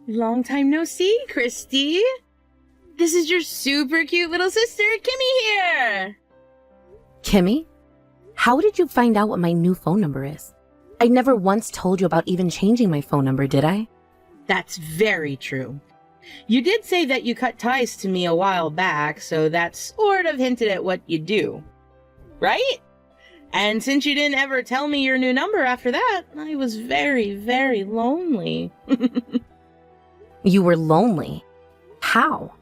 Long time no see, Christy. This is your super cute little sister, Kimmy here. Kimmy? How did you find out what my new phone number is? I never once told you about even changing my phone number, did I? That's very true. You did say that you cut ties to me a while back, so that sort of hinted at what you do. Right? And since you didn't ever tell me your new number after that, I was very, very lonely. You were lonely? How?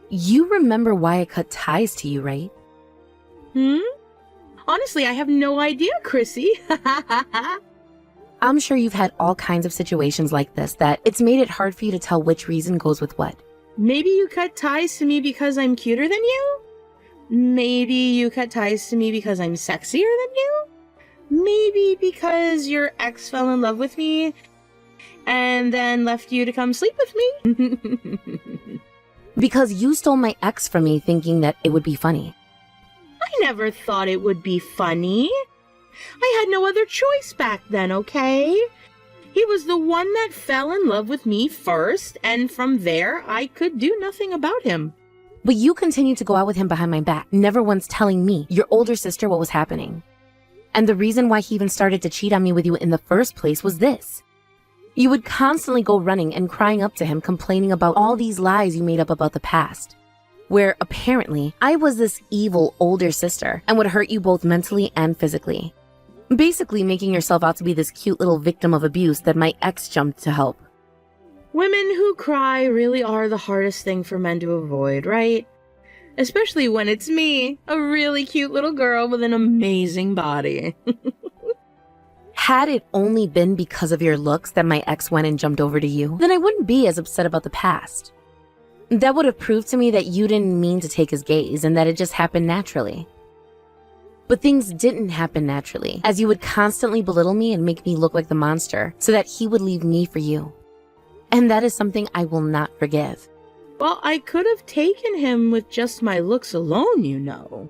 You remember why I cut ties to you, right? Honestly, I have no idea, Chrissy. I'm sure you've had all kinds of situations like this that it's made it hard for you to tell which reason goes with what. Maybe you cut ties to me because I'm cuter than you? Maybe you cut ties to me because I'm sexier than you? Maybe because your ex fell in love with me and then left you to come sleep with me? Because you stole my ex from me thinking that it would be funny. I never thought it would be funny. I had no other choice back then, okay? He was the one that fell in love with me first, and from there, I could do nothing about him. But you continued to go out with him behind my back, never once telling me, your older sister, what was happening. And the reason why he even started to cheat on me with you in the first place was this. You would constantly go running and crying up to him, complaining about all these lies you made up about the past. Where apparently, I was this evil older sister and would hurt you both mentally and physically. Basically making yourself out to be this cute little victim of abuse that my ex jumped to help. Women who cry really are the hardest thing for men to avoid, right? Especially when it's me, a really cute little girl with an amazing body. Had it only been because of your looks that my ex went and jumped over to you, then I wouldn't be as upset about the past. That would have proved to me that you didn't mean to take his gaze and that it just happened naturally. But things didn't happen naturally, as you would constantly belittle me and make me look like the monster so that he would leave me for you. And that is something I will not forgive. Well, I could have taken him with just my looks alone, you know.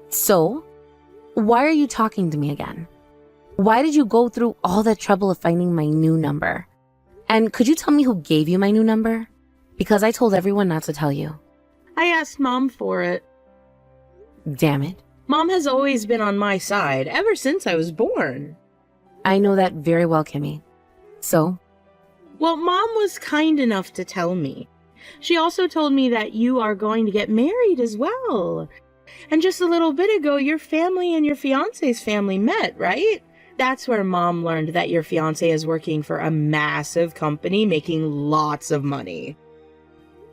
So, why are you talking to me again? Why did you go through all that trouble of finding my new number? And could you tell me who gave you my new number? Because I told everyone not to tell you. I asked Mom for it. Damn it. Mom has always been on my side, ever since I was born. I know that very well, Kimmy. So? Well, Mom was kind enough to tell me. She also told me that you are going to get married as well. And just a little bit ago, your family and your fiancé's family met, right? That's where Mom learned that your fiancé is working for a massive company making lots of money.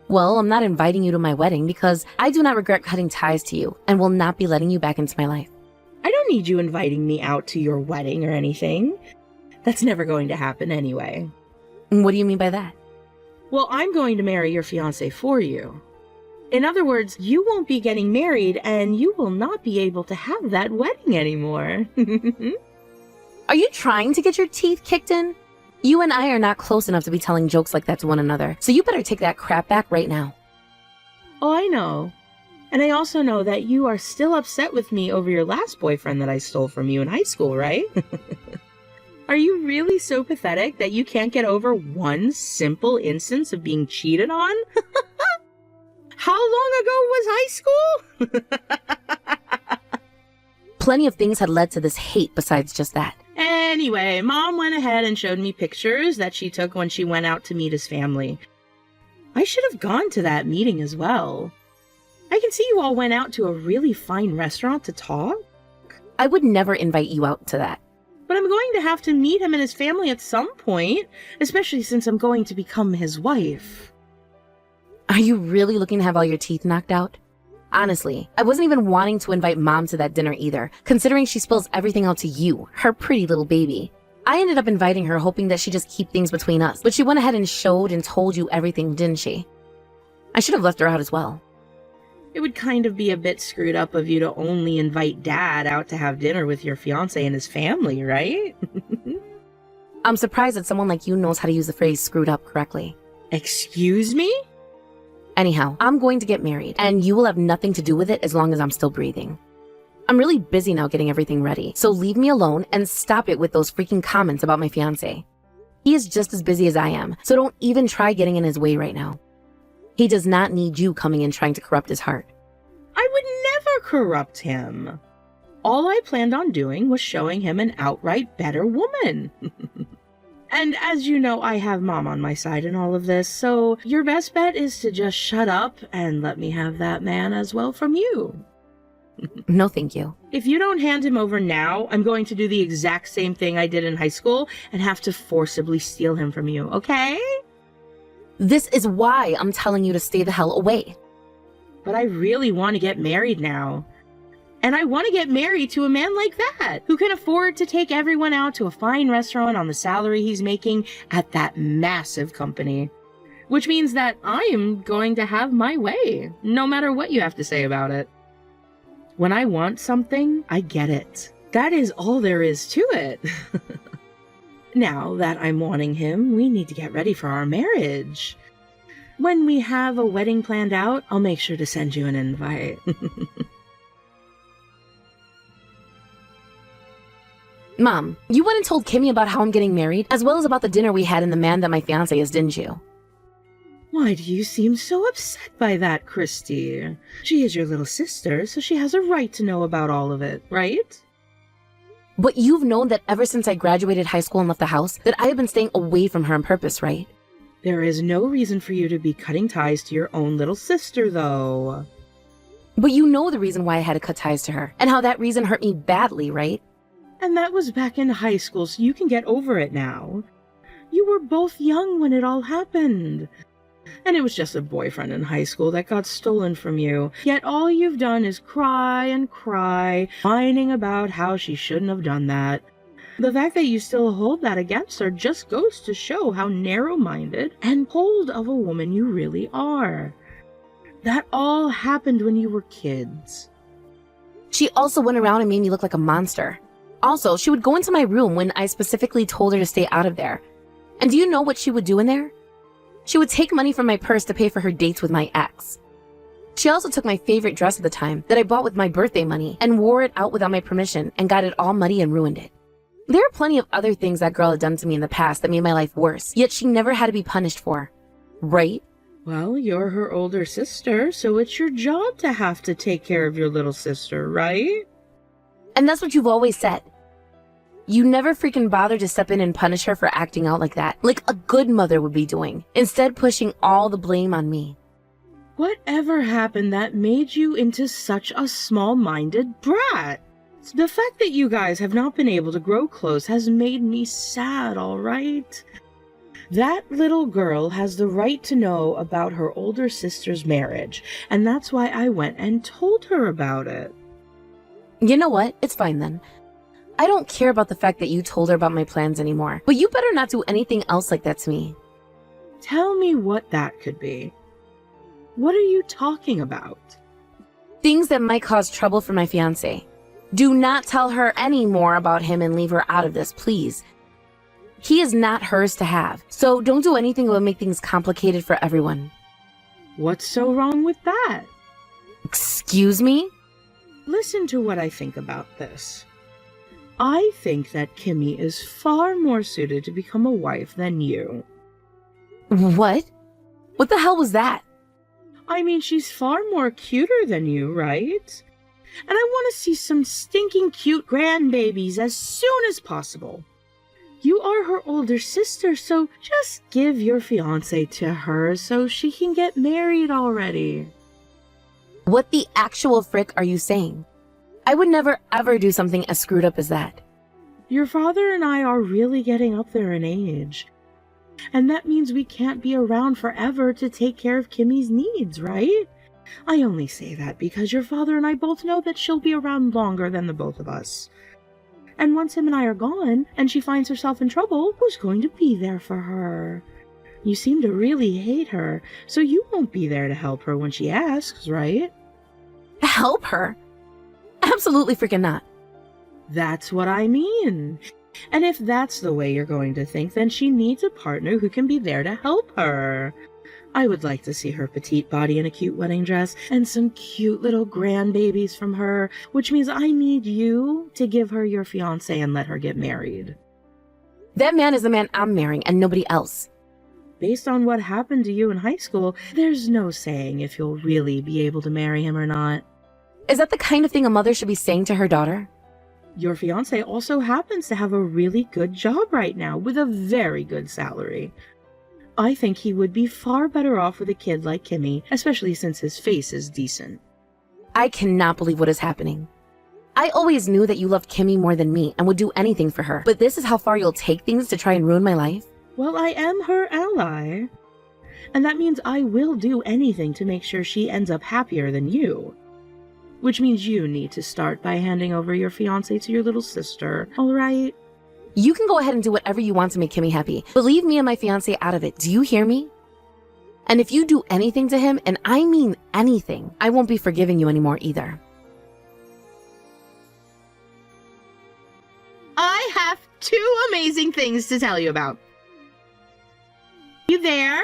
Well, I'm not inviting you to my wedding because I do not regret cutting ties to you and will not be letting you back into my life. I don't need you inviting me out to your wedding or anything. That's never going to happen anyway. What do you mean by that? Well, I'm going to marry your fiancé for you. In other words, you won't be getting married and you will not be able to have that wedding anymore. Are you trying to get your teeth kicked in? You and I are not close enough to be telling jokes like that to one another, so you better take that crap back right now. Oh, I know. And I also know that you are still upset with me over your last boyfriend that I stole from you in high school, right? Are you really so pathetic that you can't get over one simple instance of being cheated on? How long ago was high school? Plenty of things had led to this hate besides just that. Anyway, Mom went ahead and showed me pictures that she took when she went out to meet his family. I should have gone to that meeting as well. I can see you all went out to a really fine restaurant to talk. I would never invite you out to that. But I'm going to have to meet him and his family at some point, especially since I'm going to become his wife. Are you really looking to have all your teeth knocked out? Honestly, I wasn't even wanting to invite Mom to that dinner either, considering she spills everything out to you, her pretty little baby. I ended up inviting her hoping that she'd just keep things between us, but she went ahead and showed and told you everything, didn't she? I should have left her out as well. It would kind of be a bit screwed up of you to only invite Dad out to have dinner with your fiancé and his family, right? I'm surprised that someone like you knows how to use the phrase screwed up correctly. Excuse me? Anyhow, I'm going to get married, and you will have nothing to do with it as long as I'm still breathing. I'm really busy now getting everything ready, so leave me alone and stop it with those freaking comments about my fiancé. He is just as busy as I am, so don't even try getting in his way right now. He does not need you coming in trying to corrupt his heart. I would never corrupt him. All I planned on doing was showing him an outright better woman. And as you know, I have Mom on my side in all of this, so your best bet is to just shut up and let me have that man as well from you. No, thank you. If you don't hand him over now, I'm going to do the exact same thing I did in high school and have to forcibly steal him from you, okay? This is why I'm telling you to stay the hell away. But I really want to get married now. And I want to get married to a man like that, who can afford to take everyone out to a fine restaurant on the salary he's making at that massive company. Which means that I am going to have my way, no matter what you have to say about it. When I want something, I get it. That is all there is to it. Now that I'm wanting him, we need to get ready for our marriage. When we have a wedding planned out, I'll make sure to send you an invite. Mom, you went and told Kimmy about how I'm getting married, as well as about the dinner we had and the man that my fiancé is, didn't you? Why do you seem so upset by that, Christy? She is your little sister, so she has a right to know about all of it, right? But you've known that ever since I graduated high school and left the house, that I have been staying away from her on purpose, right? There is no reason for you to be cutting ties to your own little sister, though. But you know the reason why I had to cut ties to her, and how that reason hurt me badly, right? And that was back in high school, so you can get over it now. You were both young when it all happened. And it was just a boyfriend in high school that got stolen from you. Yet all you've done is cry and cry, whining about how she shouldn't have done that. The fact that you still hold that against her just goes to show how narrow-minded and cold of a woman you really are. That all happened when you were kids. She also went around and made me look like a monster. Also, she would go into my room when I specifically told her to stay out of there. And do you know what she would do in there? She would take money from my purse to pay for her dates with my ex. She also took my favorite dress at the time that I bought with my birthday money and wore it out without my permission and got it all muddy and ruined it. There are plenty of other things that girl had done to me in the past that made my life worse, yet she never had to be punished for. Right? Well, you're her older sister, so it's your job to have to take care of your little sister, right? And that's what you've always said. You never freaking bothered to step in and punish her for acting out like that, like a good mother would be doing, instead pushing all the blame on me. Whatever happened that made you into such a small-minded brat? The fact that you guys have not been able to grow close has made me sad, all right? That little girl has the right to know about her older sister's marriage, and that's why I went and told her about it. You know what? It's fine then. I don't care about the fact that you told her about my plans anymore, but you better not do anything else like that to me. Tell me what that could be. What are you talking about? Things that might cause trouble for my fiancé. Do not tell her any more about him and leave her out of this, please. He is not hers to have, so don't do anything that will make things complicated for everyone. What's so wrong with that? Excuse me? Listen to what I think about this. I think that Kimmy is far more suited to become a wife than you. What? What the hell was that? I mean, she's far more cuter than you, right? And I want to see some stinking cute grandbabies as soon as possible. You are her older sister, so just give your fiancé to her so she can get married already. What the actual frick are you saying? I would never ever do something as screwed up as that. Your father and I are really getting up there in age. And that means we can't be around forever to take care of Kimmy's needs, right? I only say that because your father and I both know that she'll be around longer than the both of us. And once him and I are gone, and she finds herself in trouble, who's going to be there for her? You seem to really hate her, so you won't be there to help her when she asks, right? Help her? Absolutely freaking not. That's what I mean. And if that's the way you're going to think, then she needs a partner who can be there to help her. I would like to see her petite body in a cute wedding dress and some cute little grandbabies from her, which means I need you to give her your fiancé and let her get married. That man is the man I'm marrying and nobody else. Based on what happened to you in high school, there's no saying if you'll really be able to marry him or not. Is that the kind of thing a mother should be saying to her daughter? Your fiancé also happens to have a really good job right now with a very good salary. I think he would be far better off with a kid like Kimmy, especially since his face is decent. I cannot believe what is happening. I always knew that you loved Kimmy more than me and would do anything for her, but this is how far you'll take things to try and ruin my life? Well, I am her ally. And that means I will do anything to make sure she ends up happier than you. Which means you need to start by handing over your fiancé to your little sister, alright? You can go ahead and do whatever you want to make Kimmy happy, but leave me and my fiancé out of it. Do you hear me? And if you do anything to him, and I mean anything, I won't be forgiving you anymore either. I have 2 amazing things to tell you about. You there?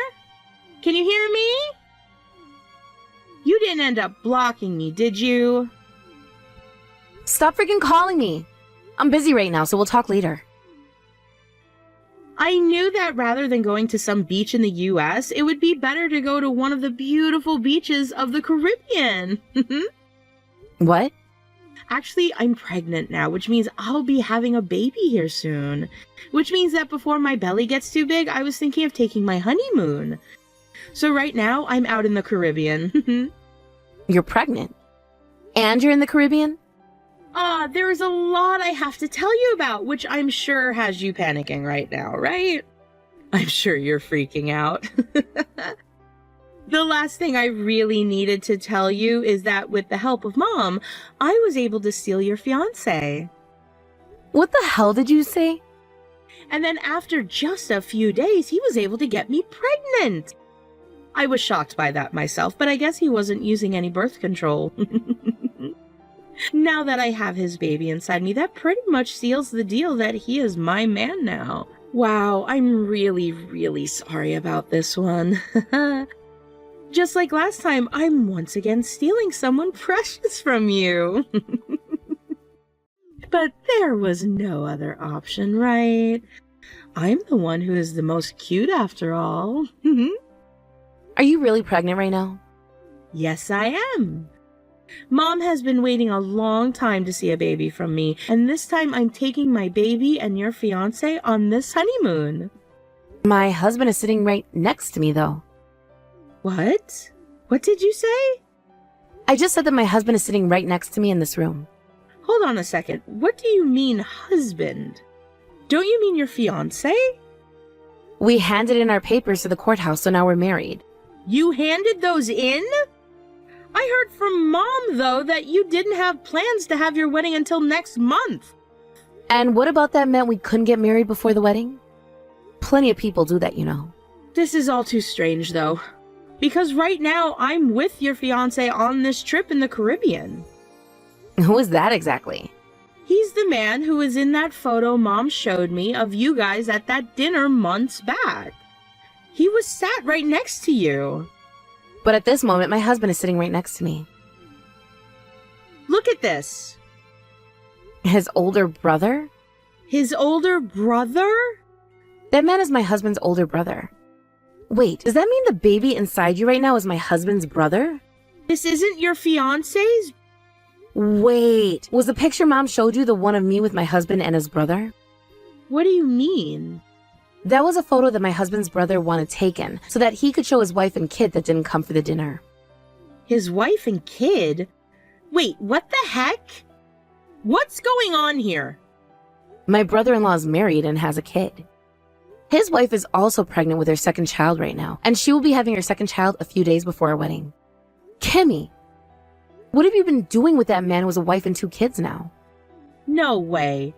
Can you hear me? You didn't end up blocking me, did you? Stop freaking calling me. I'm busy right now, so we'll talk later. I knew that rather than going to some beach in the US, it would be better to go to one of the beautiful beaches of the Caribbean. What? Actually, I'm pregnant now, which means I'll be having a baby here soon. Which means that before my belly gets too big, I was thinking of taking my honeymoon. So right now, I'm out in the Caribbean. You're pregnant? And you're in the Caribbean? There is a lot I have to tell you about, which I'm sure has you panicking right now, right? I'm sure you're freaking out. The last thing I really needed to tell you is that with the help of Mom, I was able to steal your fiancé. What the hell did you say? And then after just a few days, he was able to get me pregnant. I was shocked by that myself, but I guess he wasn't using any birth control. Now that I have his baby inside me, that pretty much seals the deal that he is my man now. Wow, I'm really, really sorry about this one. Just like last time, I'm once again stealing someone precious from you. But there was no other option, right? I'm the one who is the most cute after all. Are you really pregnant right now? Yes, I am. Mom has been waiting a long time to see a baby from me, and this time I'm taking my baby and your fiancé on this honeymoon. My husband is sitting right next to me, though. What? What did you say? I just said that my husband is sitting right next to me in this room. Hold on a second. What do you mean, husband? Don't you mean your fiancé? We handed in our papers to the courthouse, so now we're married. You handed those in? I heard from Mom, though, that you didn't have plans to have your wedding until next month. And what about that meant we couldn't get married before the wedding? Plenty of people do that, you know. This is all too strange, though. Because right now, I'm with your fiancé on this trip in the Caribbean. Who is that exactly? He's the man who was in that photo Mom showed me of you guys at that dinner months back. He was sat right next to you. But at this moment, my husband is sitting right next to me. Look at this. His older brother? His older brother? That man is my husband's older brother. Wait, does that mean the baby inside you right now is my husband's brother? This isn't your fiancé's? Wait, was the picture Mom showed you the one of me with my husband and his brother? What do you mean? That was a photo that my husband's brother wanted taken so that he could show his wife and kid that didn't come for the dinner. His wife and kid? Wait, what the heck? What's going on here? My brother-in-law is married and has a kid. His wife is also pregnant with her second child right now, and she will be having her second child a few days before our wedding. Kimmy, what have you been doing with that man who has a wife and 2 kids now? No way.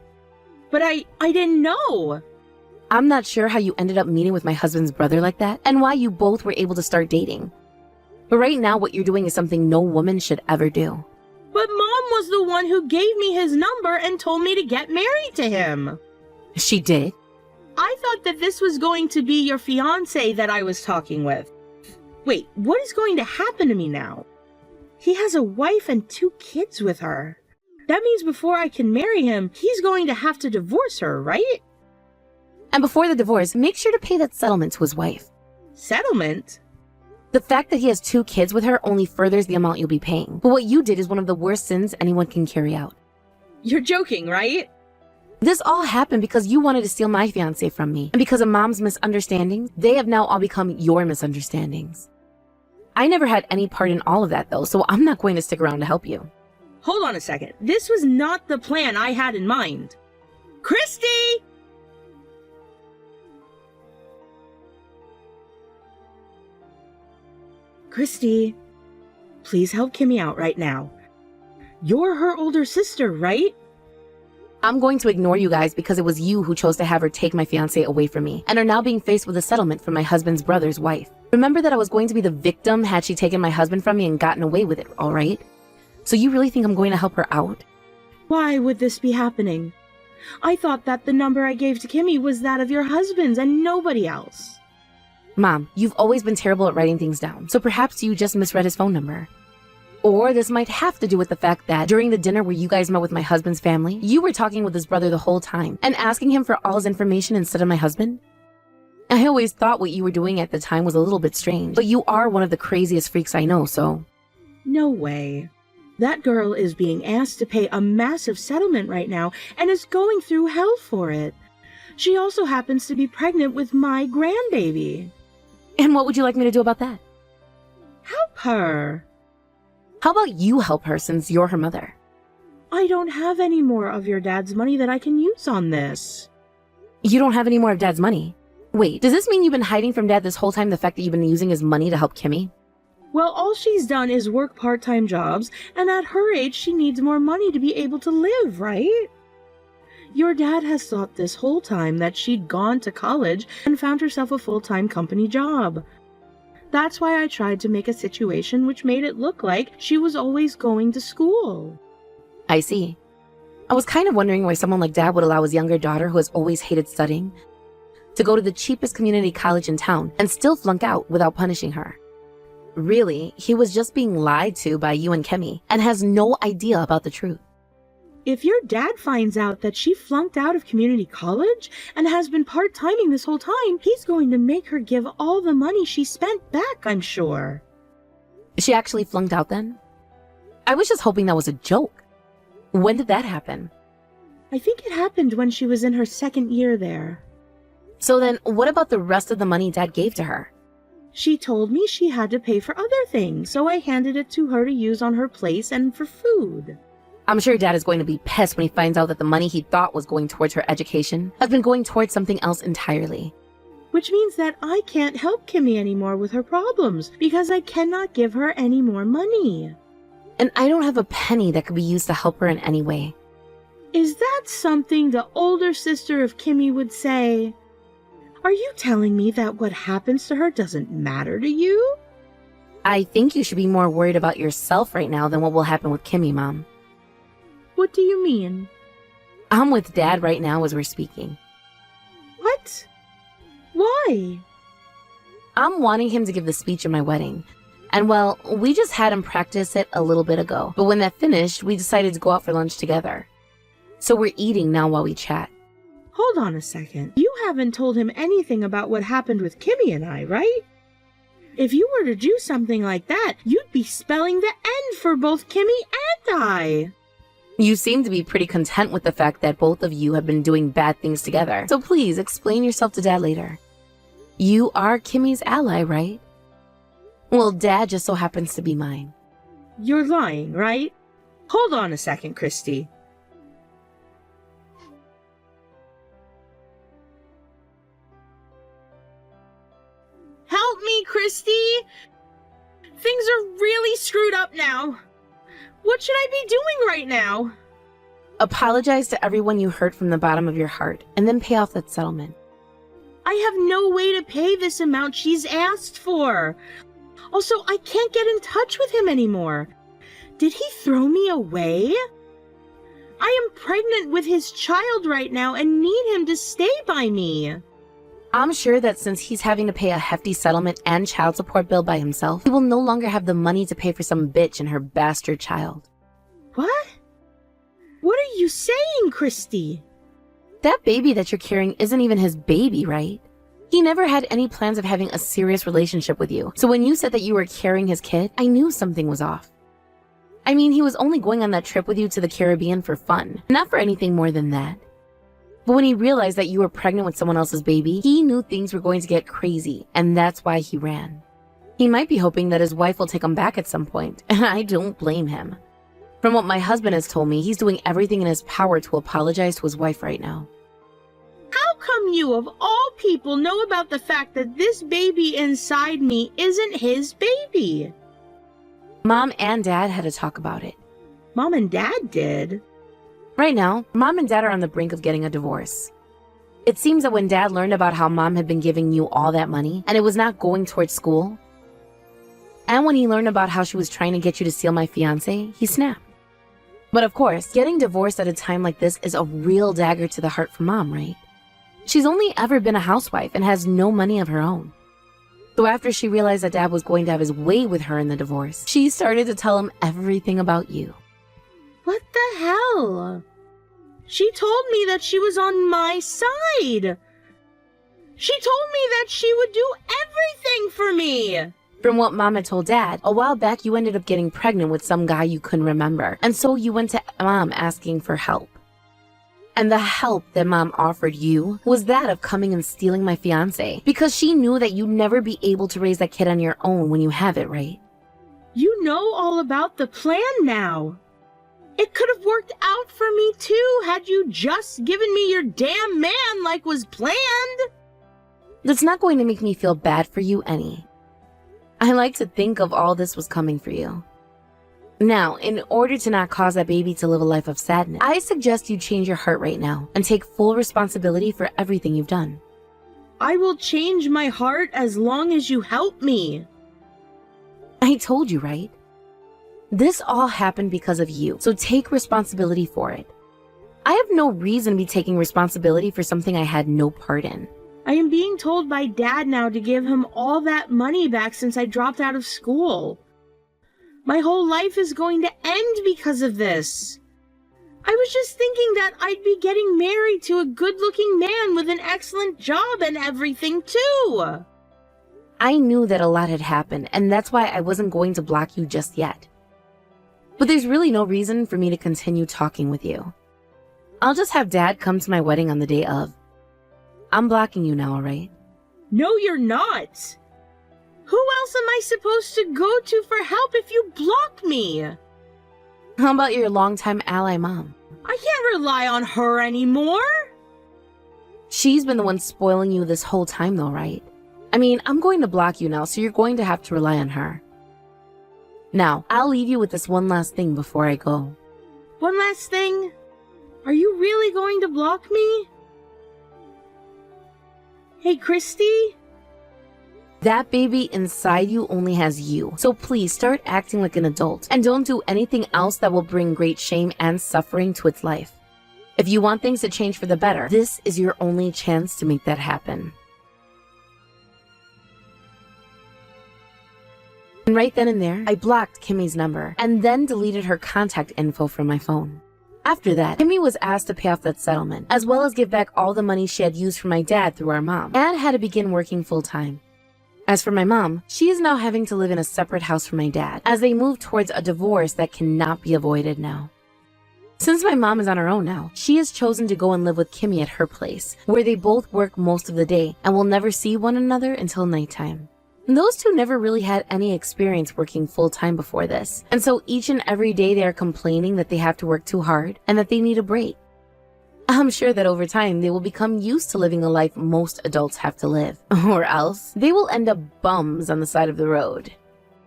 But I didn't know. I'm not sure how you ended up meeting with my husband's brother like that, and why you both were able to start dating. But right now, what you're doing is something no woman should ever do. But Mom was the one who gave me his number and told me to get married to him. She did? I thought that this was going to be your fiancé that I was talking with. Wait, what is going to happen to me now? He has a wife and 2 kids with her. That means before I can marry him, he's going to have to divorce her, right? And before the divorce, make sure to pay that settlement to his wife. Settlement? The fact that he has 2 kids with her only furthers the amount you'll be paying. But what you did is one of the worst sins anyone can carry out. You're joking, right? This all happened because you wanted to steal my fiancé from me. And because of Mom's misunderstandings, they have now all become your misunderstandings. I never had any part in all of that though, so I'm not going to stick around to help you. Hold on a second. This was not the plan I had in mind. Christy! Christy, please help Kimmy out right now. You're her older sister, right? I'm going to ignore you guys because it was you who chose to have her take my fiancé away from me and are now being faced with a settlement from my husband's brother's wife. Remember that I was going to be the victim had she taken my husband from me and gotten away with it, all right? So you really think I'm going to help her out? Why would this be happening? I thought that the number I gave to Kimmy was that of your husband's and nobody else. Mom, you've always been terrible at writing things down, so perhaps you just misread his phone number. Or this might have to do with the fact that during the dinner where you guys met with my husband's family, you were talking with his brother the whole time and asking him for all his information instead of my husband? I always thought what you were doing at the time was a little bit strange, but you are one of the craziest freaks I know, so... No way. That girl is being asked to pay a massive settlement right now and is going through hell for it. She also happens to be pregnant with my grandbaby. And what would you like me to do about that? Help her. How about you help her since you're her mother? I don't have any more of your dad's money that I can use on this. You don't have any more of Dad's money? Wait, does this mean you've been hiding from Dad this whole time the fact that you've been using his money to help Kimmy? Well, all she's done is work part-time jobs, and at her age she needs more money to be able to live, right? Your dad has thought this whole time that she'd gone to college and found herself a full-time company job. That's why I tried to make a situation which made it look like she was always going to school. I see. I was kind of wondering why someone like Dad would allow his younger daughter, who has always hated studying, to go to the cheapest community college in town and still flunk out without punishing her. Really, he was just being lied to by you and Kimmy and has no idea about the truth. If your dad finds out that she flunked out of community college and has been part-timing this whole time, he's going to make her give all the money she spent back, I'm sure. She actually flunked out then? I was just hoping that was a joke. When did that happen? I think it happened when she was in her 2nd year there. So then, what about the rest of the money Dad gave to her? She told me she had to pay for other things, so I handed it to her to use on her place and for food. I'm sure Dad is going to be pissed when he finds out that the money he thought was going towards her education has been going towards something else entirely. Which means that I can't help Kimmy anymore with her problems because I cannot give her any more money. And I don't have a penny that could be used to help her in any way. Is that something the older sister of Kimmy would say? Are you telling me that what happens to her doesn't matter to you? I think you should be more worried about yourself right now than what will happen with Kimmy, Mom. What do you mean? I'm with Dad right now as we're speaking. What? Why? I'm wanting him to give the speech at my wedding. And well, we just had him practice it a little bit ago. But when that finished, we decided to go out for lunch together. So we're eating now while we chat. Hold on a second. You haven't told him anything about what happened with Kimmy and I, right? If you were to do something like that, you'd be spelling the end for both Kimmy and I. You seem to be pretty content with the fact that both of you have been doing bad things together. So please explain yourself to Dad later. You are Kimmy's ally, right? Well, Dad just so happens to be mine. You're lying, right? Hold on a second, Christy. Help me, Christy! Things are really screwed up now. What should I be doing right now? Apologize to everyone you hurt from the bottom of your heart, and then pay off that settlement. I have no way to pay this amount she's asked for. Also, I can't get in touch with him anymore. Did he throw me away? I am pregnant with his child right now and need him to stay by me. I'm sure that since he's having to pay a hefty settlement and child support bill by himself, he will no longer have the money to pay for some bitch and her bastard child. What? What are you saying, Christy? That baby that you're carrying isn't even his baby, right? He never had any plans of having a serious relationship with you. So when you said that you were carrying his kid, I knew something was off. I mean, he was only going on that trip with you to the Caribbean for fun, not for anything more than that. But when he realized that you were pregnant with someone else's baby, he knew things were going to get crazy, and that's why he ran. He might be hoping that his wife will take him back at some point, and I don't blame him. From what my husband has told me, he's doing everything in his power to apologize to his wife right now. How come you, of all people, know about the fact that this baby inside me isn't his baby? Mom and Dad had to talk about it. Mom and Dad did? Right now, Mom and Dad are on the brink of getting a divorce. It seems that when Dad learned about how Mom had been giving you all that money, and it was not going towards school, and when he learned about how she was trying to get you to steal my fiancé, he snapped. But of course, getting divorced at a time like this is a real dagger to the heart for Mom, right? She's only ever been a housewife and has no money of her own. So after she realized that Dad was going to have his way with her in the divorce, she started to tell him everything about you. What the hell? She told me that she was on my side. She told me that she would do everything for me. From what Mom had told Dad, a while back you ended up getting pregnant with some guy you couldn't remember, and so you went to Mom asking for help. And the help that Mom offered you was that of coming and stealing my fiancé, because she knew that you'd never be able to raise that kid on your own when you have it, right? You know all about the plan now. It could have worked out for me too had you just given me your damn man like was planned. That's not going to make me feel bad for you any. I like to think of all this was coming for you. Now, in order to not cause that baby to live a life of sadness, I suggest you change your heart right now and take full responsibility for everything you've done. I will change my heart as long as you help me. I told you, right? This all happened because of you, so take responsibility for it. I have no reason to be taking responsibility for something I had no part in. I am being told by Dad now to give him all that money back since I dropped out of school. My whole life is going to end because of this. I was just thinking that I'd be getting married to a good-looking man with an excellent job and everything too. I knew that a lot had happened, and that's why I wasn't going to block you just yet. But there's really no reason for me to continue talking with you. I'll just have Dad come to my wedding on the day of. I'm blocking you now, alright? No, you're not. Who else am I supposed to go to for help if you block me? How about your longtime ally Mom? I can't rely on her anymore. She's been the one spoiling you this whole time though, right? I mean, I'm going to block you now, so you're going to have to rely on her. Now, I'll leave you with this one last thing before I go. One last thing? Are you really going to block me? Hey, Christy? That baby inside you only has you, so please start acting like an adult and don't do anything else that will bring great shame and suffering to its life. If you want things to change for the better, this is your only chance to make that happen. And right then and there, I blocked Kimmy's number and then deleted her contact info from my phone. After that, Kimmy was asked to pay off that settlement, as well as give back all the money she had used for my dad through our mom, and had to begin working full-time. As for my mom, she is now having to live in a separate house from my dad, as they move towards a divorce that cannot be avoided now. Since my mom is on her own now, she has chosen to go and live with Kimmy at her place, where they both work most of the day and will never see one another until nighttime. Those two never really had any experience working full-time before this, and so each and every day they are complaining that they have to work too hard and that they need a break. I'm sure that over time they will become used to living a life most adults have to live, or else they will end up bums on the side of the road.